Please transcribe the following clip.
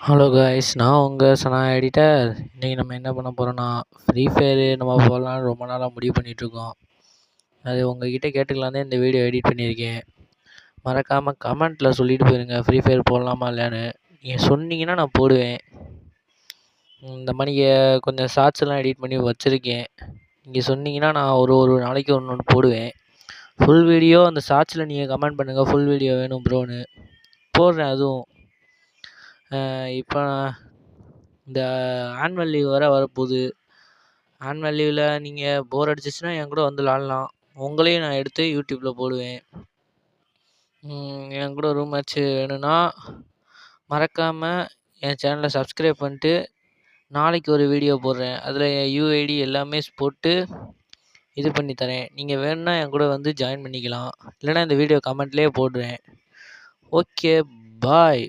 Hello guys, நான் உங்கள் சனா editor. இன்றைக்கி நம்ம என்ன பண்ண போகிறோன்னா, ஃப்ரீ ஃபயரு நம்ம போடலான்னு ரொம்ப நாளாக முடிவு பண்ணிகிட்ருக்கோம். அது உங்கள்கிட்ட கேட்டுக்கலான்னு இந்த வீடியோ எடிட் பண்ணியிருக்கேன். மறக்காமல் கமெண்ட்டில் சொல்லிட்டு போயிருங்க, ஃப்ரீ ஃபயர் போடலாமா இல்லையான்னு. நீங்கள் சொன்னீங்கன்னா நான் போடுவேன். இந்த மாதிரி கொஞ்சம் ஷார்ட்ஸ்லாம் எடிட் பண்ணி வச்சுருக்கேன். நீங்கள் சொன்னீங்கன்னா நான் ஒரு ஒரு நாளைக்கு ஒன்று ஒன்று போடுவேன். ஃபுல் வீடியோ அந்த ஷார்ட்ஸில் நீங்கள் கமெண்ட் பண்ணுங்கள், ஃபுல் வீடியோ வேணும் ப்ரோன்னு போடுறேன். அதுவும் இப்போ இந்த ஆனுவல் லீவ் வரப்போகுது. ஆனுவல் லீவில் நீங்கள் போர் அடிச்சிச்சுன்னா என் கூட வந்து விளாட்லாம். உங்களையும் நான் எடுத்து யூடியூப்பில் போடுவேன். என் கூட ரூம் மேட்ச்சு வேணும்னா மறக்காமல் என் சேனலை சப்ஸ்கிரைப் பண்ணிட்டு நாளைக்கு ஒரு வீடியோ போடுறேன். அதில் என் யூஐடி எல்லாமே போட்டு இது பண்ணி தரேன். நீங்கள் வேணும்னா என் கூட வந்து ஜாயின் பண்ணிக்கலாம். இல்லைனா இந்த வீடியோ கமெண்ட்லேயே போடுறேன். ஓகே, பாய்.